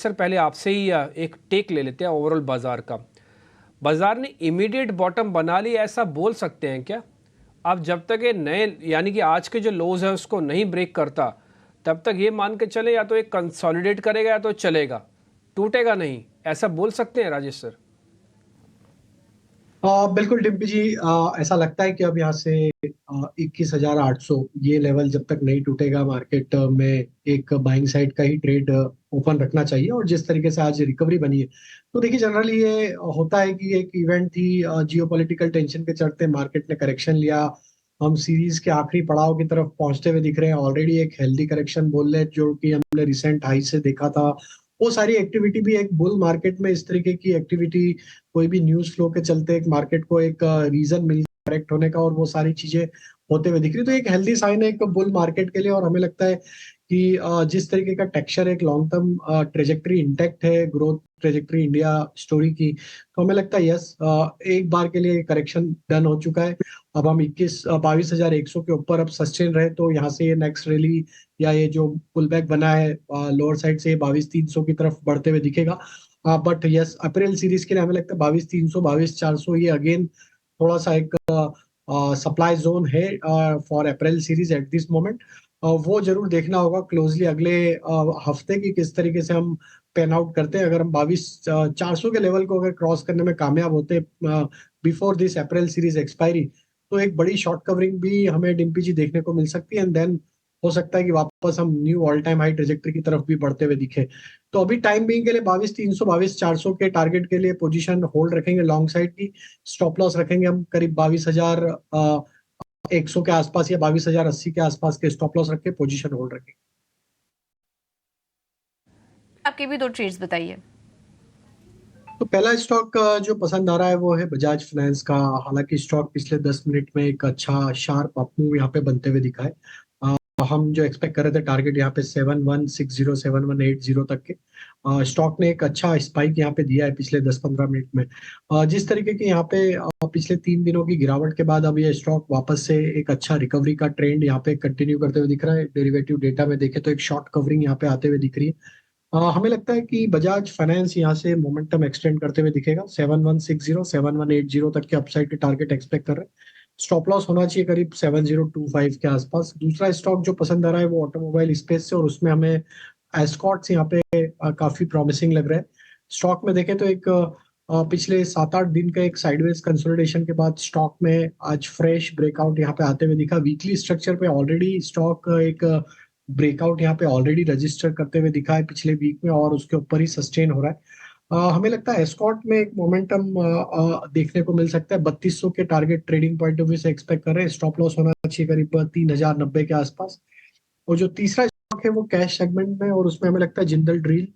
Sir पहले आपसे ही एक टेक ले लेते हैं ओवरऑल बाजार का। बाजार ने इमीडिएट बॉटम बना लिया ऐसा बोल सकते हैं क्या? अब जब तक ये नए यानी कि आज के जो लोज है उसको नहीं ब्रेक करता, तब तक ये मान के चले या तो एक कंसोलिडेट करेगा या तो चलेगा, टूटेगा नहीं, ऐसा बोल सकते हैं राजेश सर? बिल्कुल डिम्पी जी, ऐसा लगता है कि अब यहाँ से 21,800 ये लेवल जब तक नहीं टूटेगा, मार्केट में एक बाइंग साइड का ही ट्रेड ओपन रखना चाहिए। और जिस तरीके से आज रिकवरी बनी है, तो देखिए जनरली ये होता है कि एक इवेंट थी, जियोपॉलिटिकल टेंशन के चलते मार्केट ने करेक्शन लिया। हम सीरीज के आखिरी पड़ाव की तरफ पहुंचते हुए दिख रहे हैं। ऑलरेडी एक हेल्दी करेक्शन बोल रहे हैं, जो कि हमने रिसेंट हाई से देखा था। वो सारी एक्टिविटी भी एक बुल मार्केट में, इस तरीके की एक्टिविटी कोई भी न्यूज फ्लो के चलते एक मार्केट को एक रीजन मिल करेक्ट होने का, और वो सारी चीजें होते हुए दिख रही, तो एक हेल्दी साइन है एक बुल मार्केट के लिए। और हमें लगता है कि जिस तरीके का टेक्सचर, एक लॉन्ग टर्म ट्रेजेक्टरी इंटैक्ट है, ग्रोथ ट्रेजेक्टरी इंडिया स्टोरी की, तो हमें लगता है यस, एक बार के लिए करेक्शन डन हो चुका है। अब हम 22,100 के ऊपर अब सस्टेन रहे तो यहाँ से ये नेक्स्ट रैली या ये जो पुल बैक बना है लोअर साइड से 22,300 की तरफ बढ़ते हुए दिखेगा। बट यस, अप्रैल सीरीज के लिए हमें लगता है 22,300 22,400 ये अगेन थोड़ा सा एक सप्लाई जोन है for April series at this moment. वो जरूर देखना होगा क्लोजली अगले हफ्ते की किस तरीके से हम पेन आउट करते हैं। अगर हम 22,400 के लेवल को अगर क्रॉस करने में कामयाब होते before this April series expiry, तो एक बड़ी शॉर्ट कवरिंग भी हमें डिम्पी जी देखने को मिल सकती है। एंड देन हो सकता है कि वापस हम knew all time high trajectory की तरफ भी बढ़ते हुए दिखे। तो अभी टाइम बीइंग के लिए 22,300 22,400 के टारगेट के लिए पोजीशन होल्ड रखेंगे लॉन्ग साइड की। स्टॉप लॉस रखेंगे हम करीब 22,100 के आसपास या 22,080 के आसपास के स्टॉप लॉस रख के पोजीशन होल्ड रखेंगे। आपके भी दो ट्रेड्स बताइए। तो पहला स्टॉक जो पसंद आ रहा है वो है बजाज फाइनेंस का। हालांकि स्टॉक पिछले 10 मिनट में एक अच्छा शार्प अप मूव यहाँ पे बनते हुए दिखा है। हम जो एक्सपेक्ट कर रहे थे टारगेट यहाँ पे 7160 7180 तक के, स्टॉक ने एक अच्छा स्पाइक यहाँ पे दिया है पिछले 10-15 मिनट में। जिस तरीके के यहाँ पे पिछले 3 दिनों की गिरावट के बाद अब ये स्टॉक वापस से एक अच्छा रिकवरी का ट्रेंड यहाँ पे कंटिन्यू करते हुए दिख रहा है। डेरिवेटिव डेटा में देखे तो एक शॉर्ट कवरिंग यहाँ पे आते हुए दिख रही है। हमें लगता है कि बजाज फाइनेंस यहाँ से मोमेंटम एक्सटेंड करते हुए दिखेगा। 7160 7180 तक के अपसाइड के टारगेट एक्सपेक्ट कर रहे हैं। स्टॉप लॉस होना चाहिए करीब 7025 के आसपास। दूसरा स्टॉक जो पसंद आ रहा है वो ऑटोमोबाइल स्पेस से, और उसमें हमें एस्कॉर्ट्स यहाँ पे काफी प्रॉमिसिंग लग रहा है। स्टॉक में देखें तो एक पिछले 7-8 दिन का एक साइडवेज कंसोलिडेशन के बाद स्टॉक में आज फ्रेश ब्रेकआउट यहाँ पे आते हुए दिखा। वीकली स्ट्रक्चर पे ऑलरेडी स्टॉक एक ब्रेकआउट यहाँ पे ऑलरेडी रजिस्टर करते हुए दिखा है पिछले वीक में, और उसके ऊपर ही सस्टेन हो रहा है। हमें लगता है एस्कॉर्ट में एक मोमेंटम देखने को मिल सकता है। 3200 के target trading point of view से एक्सपेक्ट कर रहे हैं। स्टॉप लॉस होना चाहिए करीब 3,090 के आसपास। और जो तीसरा स्टॉक है वो कैश सेगमेंट में, और उसमें हमें लगता है जिंदल ड्रिल।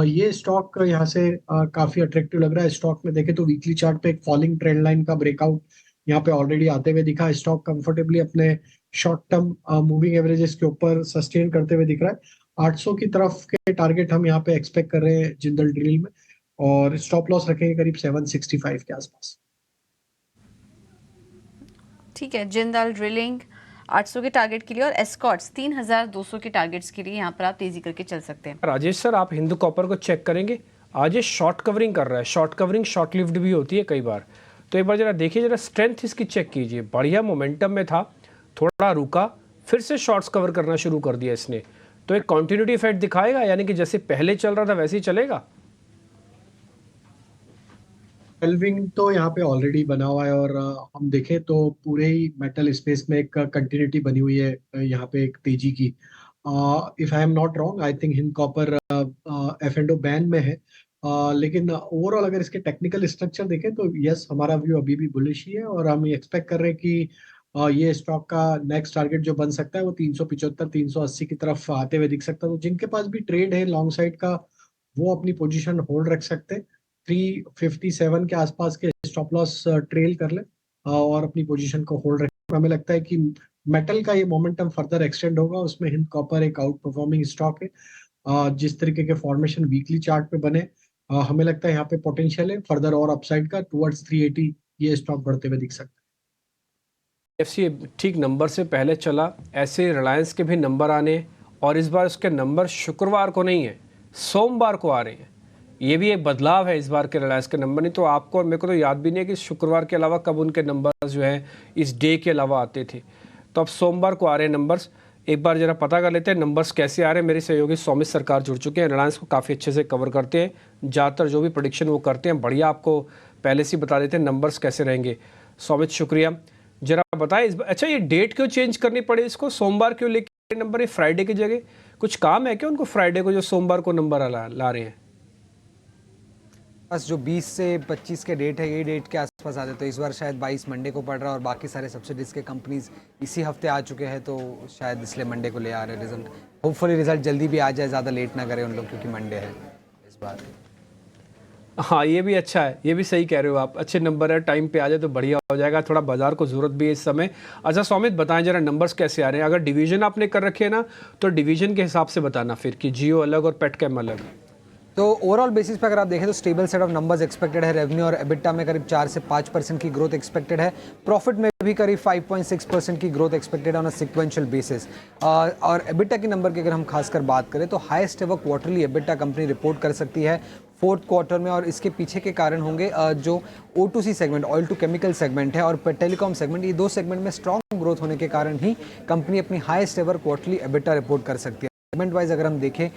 ये स्टॉक यहाँ से काफी अट्रैक्टिव लग रहा है। स्टॉक में देखें तो वीकली चार्ट पे एक फॉलिंग ट्रेंड लाइन का ब्रेकआउट यहाँ पे ऑलरेडी आते हुए दिखा। स्टॉक कंफर्टेबली अपने शॉर्ट टर्म मूविंग एवरेजेस के ऊपर सस्टेन करते हुए दिख रहा है। 800 की तरफ के टारगेट हम यहाँ पे एक्सपेक्ट कर रहे हैं जिंदल ड्रिल में, और स्टॉप लॉस रखेंगे करीब 765 के आसपास। ठीक है, जिंदाल ड्रिलिंग 800 के टारगेट के लिए और एस्कॉर्ट्स 3200 के टारगेट्स के लिए यहाँ पर आप तेजी करके चल सकते हैं। राजेश सर आप हिंदू कॉपर को चेक करेंगे, आज ये शॉर्ट कवरिंग कर रहा है। शॉर्ट कवरिंग शॉर्ट लिव्ड भी होती है कई बार, तो एक बार जरा देखिए, जरा स्ट्रेंथ इसकी चेक कीजिए। बढ़िया मोमेंटम में था, थोड़ा रुका, फिर से शॉर्ट्स कवर करना शुरू कर दिया इसने, तो एक कॉन्टिन्यूटी इफेक्ट दिखाएगा, यानी कि जैसे पहले चल रहा था वैसे ही चलेगा। एल्विंग तो यहाँ पे ऑलरेडी बना हुआ है, और हम देखें तो पूरे ही मेटल स्पेस में एक कंटिन्यूटी बनी हुई है यहाँ पे एक तेजी की। If I am not wrong, I think Hind copper F and O ban में है। लेकिन ओवरऑल अगर इसके टेक्निकल स्ट्रक्चर देखें तो यस, हमारा व्यू अभी भी बुलिश ही है, और हम एक्सपेक्ट कर रहे हैं कि ये स्टॉक का नेक्स्ट टारगेट जो बन सकता है वो 375 380 की तरफ आते हुए दिख सकता है। तो जिनके पास भी ट्रेड है लॉन्ग साइड का, वो अपनी पोजीशन होल्ड रख सकते हैं। 357 के आसपास के स्टॉप लॉस ट्रेल कर ले, और अपनी पोजीशन को होल्ड रखें। हमें लगता है कि मेटल का ये मोमेंटम फर्दर एक्सटेंड होगा। उसमें हिंद कॉपर एक आउट परफॉर्मिंग स्टॉक है। जिस तरीके के फॉर्मेशन वीकली चार्ट पे बने, हमें लगता है यहाँ पे पोटेंशियल है फर्दर और अपसाइड का टुवर्ड्स 380, ये स्टॉक बढ़ते हुए दिख सकता है। एफसी ठीक नंबर से पहले चला, ऐसे रिलायंस के भी नंबर आने, और इस बार उसके नंबर शुक्रवार को नहीं है, सोमवार को आ रहे हैं। ये भी एक बदलाव है इस बार के रिलायंस के नंबर। नहीं तो आपको और मेरे को तो याद भी नहीं है कि शुक्रवार के अलावा कब उनके नंबर जो है इस डे के अलावा आते थे। तो अब सोमवार को आ रहे हैं नंबर्स। एक बार जरा पता कर लेते हैं नंबर्स कैसे आ रहे हैं। मेरे सहयोगी सौमित सरकार जुड़ चुके हैं, रिलायंस को काफ़ी अच्छे से कवर करते हैं, ज़्यादातर जो भी प्रेडिक्शन वो करते हैं बढ़िया आपको पहले से ही बता देते हैं नंबर्स कैसे रहेंगे। सौमित शुक्रिया। जरा बताएं इस बार, अच्छा ये डेट क्यों चेंज करनी पड़ी, इसको सोमवार क्यों लेके नंबर है फ्राइडे की जगह? कुछ काम है क्या उनको फ्राइडे को जो सोमवार को नंबर ला रहे हैं? बस जो 20 से 25 के डेट है, यही डेट के आसपास आते, तो इस बार शायद 22 मंडे को पड़ रहा है और बाकी सारे सब्सिडीज के कंपनीज इसी हफ्ते आ चुके हैं, तो शायद इसलिए मंडे को ले आ रहे हैं रिजल्ट। होपफुली रिजल्ट जल्दी भी आ जाए, ज़्यादा लेट ना करें उन लोग, क्योंकि मंडे है इस बार। हाँ ये भी अच्छा है, ये भी सही कह रहे हो आप। अच्छे नंबर है, टाइम पे आ जाए तो बढ़िया हो जाएगा। थोड़ा बाजार को ज़रूरत भी है इस समय। अच्छा सौमित बताएं जरा नंबर्स कैसे आ रहे हैं। अगर डिवीजन आपने कर रखे हैं ना तो डिवीजन के हिसाब से बताना फिर कि जियो अलग और पेटकेम अलग। तो ओवरऑल बेसिस पे अगर आप देखें तो stable set of numbers expected है। रेवेन्यू और एबिटा में करीब 4 से 5% की ग्रोथ एक्सपेक्टेड है। प्रॉफिट में भी करीब 5.6% की ग्रोथ एक्सपेक्टेड है ऑन अ सिक्वेंशियल बेसिस। और एबिटा की नंबर की अगर हम खासकर बात करें तो highest ever quarterly EBITDA company report कर सकती है फोर्थ क्वार्टर में, और इसके पीछे के कारण होंगे जो O2C segment, oil to chemical segment है, और टेलीकॉम सेगमेंट, ये दो सेगमेंट में स्ट्रॉन्ग ग्रोथ होने के कारण ही कंपनी अपनी highest ever quarterly EBITDA report कर सकती है। सेगमेंट वाइज अगर हम देखें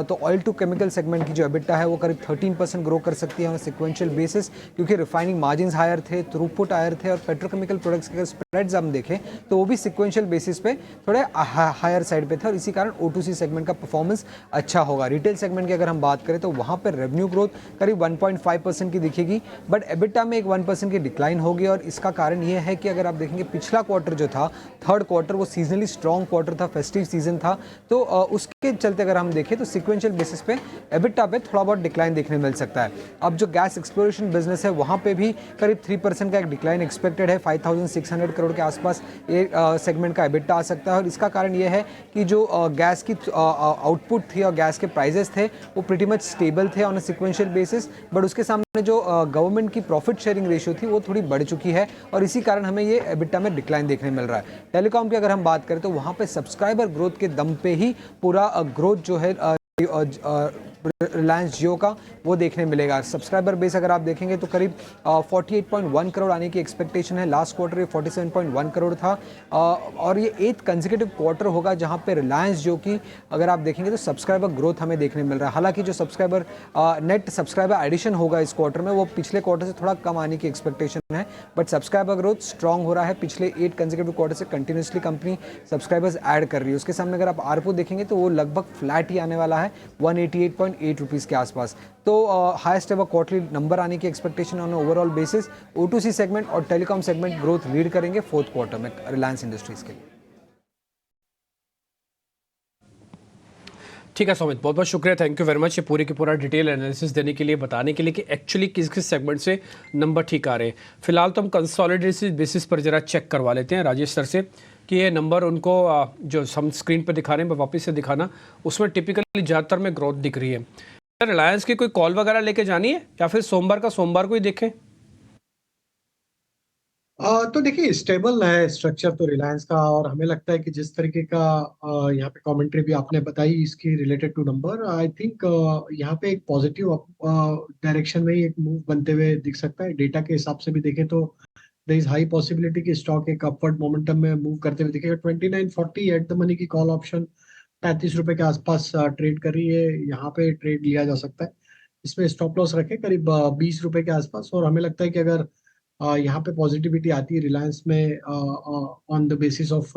तो ऑयल टू केमिकल सेगमेंट की जो एबिटा है वो करीब 13% ग्रो कर सकती है ऑन सिक्वेंशियल बेसिस, क्योंकि रिफाइनिंग मार्जिन्स हायर थे, थ्रूपुट हायर थे, और पेट्रोकेमिकल प्रोडक्ट्स के स्प्रेड्स हम देखें तो वो भी सिक्वेंशियल बेसिस पे थोड़े हायर साइड पे थे, और इसी कारण O2C सेगमेंट का परफॉर्मेंस अच्छा होगा। रिटेल सेगमेंट की अगर हम बात करें तो वहाँ पर रेवेन्यू ग्रोथ करीब 1.5% की दिखेगी, बट एबिटा में एक 1% की डिक्लाइन होगी, और इसका कारण ये है कि अगर आप देखेंगे पिछला क्वार्टर जो था, थर्ड क्वार्टर, वो सीजनली स्ट्रॉन्ग क्वार्टर था, फेस्टिव सीजन था, तो उसके चलते अगर हम देखें तो सिक्वेंशियल बेसिस पे एबिटा पे थोड़ा बहुत डिक्लाइन देखने मिल सकता है। अब जो गैस एक्सप्लोरेशन बिजनेस है वहाँ पे भी करीब 3% का एक डिक्लाइन एक्सपेक्टेड है। 5,600 करोड़ के आसपास ये सेगमेंट का एबिटा आ सकता है, और इसका कारण ये है कि जो गैस की आउटपुट थी और गैस के प्राइजेस थे वो प्रीटी मच स्टेबल थे on a sequential basis, but उसके सामने जो गवर्नमेंट की प्रॉफिट शेयरिंग रेशियो थी वो थोड़ी बढ़ चुकी है, और इसी कारण हमें ये एबिटा में डिक्लाइन देखने मिल रहा है। टेलीकॉम की अगर हम बात करें तो वहाँ पे सब्सक्राइबर ग्रोथ के दम पे ही पूरा ग्रोथ जो है रिलायंस जियो का वो देखने मिलेगा। सब्सक्राइबर बेस अगर आप देखेंगे तो करीब 48.1 करोड़ आने की एक्सपेक्टेशन है। लास्ट क्वार्टर ये 47.1 करोड़ था, और ये 8th कंसेक्यूटिव क्वार्टर होगा जहां पे रिलायंस जियो की अगर आप देखेंगे तो सब्सक्राइबर ग्रोथ हमें देखने मिल रहा है। हालांकि जो सब्सक्राइबर नेट सब्सक्राइबर एडिशन होगा इस क्वार्टर में वो पिछले क्वार्टर से थोड़ा कम आने की एक्सपेक्टेशन है, बट सब्सक्राइबर ग्रोथ स्ट्रॉन्ग हो रहा है। पिछले 8 कंसेक्यूटिव क्वार्टर से कंटिन्यूसली कंपनी सब्सक्राइबर्स ऐड कर रही है। उसके सामने अगर आप आरपू देखेंगे तो वो लगभग फ्लैट ही आने वाला है, 188.8 रुपीज़ के आसपास। तो हाईएस्ट एवर क्वार्टरली नंबर आने की expectation on overall basis. O2C segment और टेलीकॉम सेगमेंट ग्रोथ लीड करेंगे फोर्थ क्वार्टर में रिलायंस इंडस्ट्रीज के लिए। ठीक है सौमित, बहुत बहुत शुक्रिया, थैंक यू वेरी मच ये पूरी की पूरा डिटेल एनालिसिस देने के लिए, बताने के लिए कि एक्चुअली किस किस सेगमेंट से नंबर ठीक आ रहे हैं। फिलहाल तो हम कंसोलिडेटेड बेसिस पर जरा चेक करवा लेते हैं राजेश सर से कि ये नंबर उनको जो हम स्क्रीन पर दिखा रहे हैं वापस से दिखाना, उसमें टिपिकली ज़्यादातर में ग्रोथ दिख रही है। रिलायंस की कोई कॉल वगैरह लेके जानी है या फिर सोमवार का सोमवार को ही देखें? तो देखिए स्टेबल है स्ट्रक्चर तो रिलायंस का, और हमें लगता है कि जिस तरीके का यहाँ पे कमेंट्री भी आपने बताई इसकी related to number, I think यहाँ पे एक पॉजिटिव डायरेक्शन में ही एक मूव बनते हुए दिख सकता है। डेटा के हिसाब से भी देखें तो देयर इज हाई पॉसिबिलिटी कि स्टॉक एक अपवर्ड मोमेंटम में मूव करते हुए दिखेगा। 2940 एट द मनी की कॉल ऑप्शन 35 रुपए के आसपास ट्रेड कर रही है, यहाँ पे ट्रेड लिया जा सकता है। इसमें स्टॉप लॉस रखें करीब 20 रुपए के आसपास, और हमें लगता है कि अगर यहाँ पे पॉजिटिविटी आती है रिलायंस में on the basis of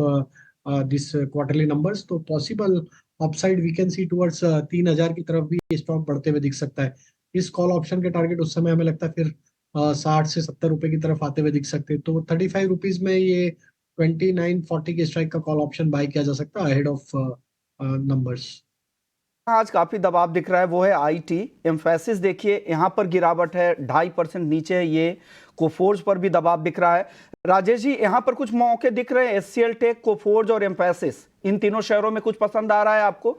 this quarterly numbers, तो possible upside we can see towards 3,000 की तरफ भी ये स्टॉक बढ़ते हुए दिख सकता है। इस कॉल ऑप्शन के टारगेट उस समय हमें लगता है फिर 60 से 70 रुपए की तरफ आते हुए दिख सकते हैं। तो 35 रुपीज में ये 2940 के स्ट्राइक का कॉल ऑप्शन बाय किया जा सकता है अहेड ऑफ नंबर्स। आज काफी दबाव दिख रहा है, वो है आईटी एम्फेसिस। देखिए यहाँ पर गिरावट है, 2.5% नीचे है ये। कोफोर्ज पर भी दबाव दिख रहा है। राजेश जी यहाँ पर कुछ मौके दिख रहे हैं, एचसीएल टेक, कोफोर्ज और एम्फेसिस, इन तीनों शेयरों में कुछ पसंद आ रहा है आपको?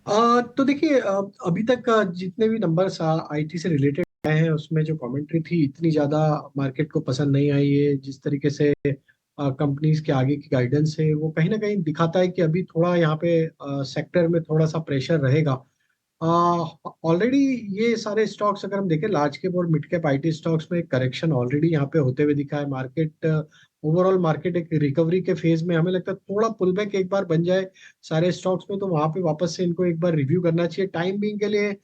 तो देखिए अभी तक जितने भी नंबर्स आईटी से रिलेटेड आए हैं उसमें जो कमेंट्री थी इतनी ज्यादा मार्केट को पसंद नहीं आई है। जिस तरीके से कंपनीज के आगे की गाइडेंस है वो कहीं ना कहीं दिखाता है कि अभी थोड़ा यहाँ पे सेक्टर में थोड़ा सा प्रेशर रहेगा। ऑलरेडी ये सारे स्टॉक्स अगर हम देखें, लार्ज कैप और मिड कैप आईटी स्टॉक्स में एक करेक्शन ऑलरेडी यहाँ पे होते हुए दिखा है। मार्केट ओवरऑल मार्केट एक रिकवरी के फेज में, हमें लगता है थोड़ा पुल बैक एक बार बन जाए सारे स्टॉक्स में, तो वहां पे वापस से इनको एक बार रिव्यू करना चाहिए। टाइम बीइंग के लिए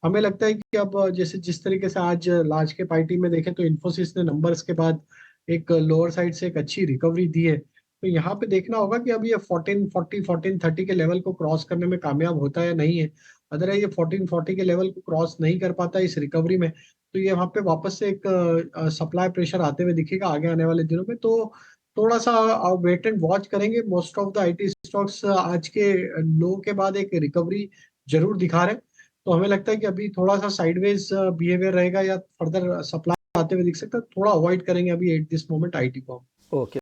हमें लगता है कि अब जैसे जिस तरीके से आज लार्ज कैप आईटी में देखें तो इन्फोसिस ने नंबर्स के बाद एक लोअर साइड से एक अच्छी रिकवरी दी है, तो यहाँ पे देखना होगा कि अब ये 1440 1430 के लेवल को क्रॉस करने में कामयाब होता है या नहीं है। अगर ये 1440 के लेवल को क्रॉस नहीं कर पाता इस रिकवरी में, तो ये वहां पे वापस से एक सप्लाई प्रेशर आते हुए दिखेगा आगे आने वाले दिनों में। तो थोड़ा सा वेट एंड वॉच करेंगे। Most of the IT stocks आज के लो के बाद एक रिकवरी जरूर दिखा रहे हैं, तो हमें लगता है कि अभी थोड़ा सा साइडवेज बिहेवियर रहेगा या फर्दर सप्लाई आते हुए दिख सकता है। थोड़ा अवॉइड करेंगे अभी एट दिस मोमेंट आईटी को। ओके।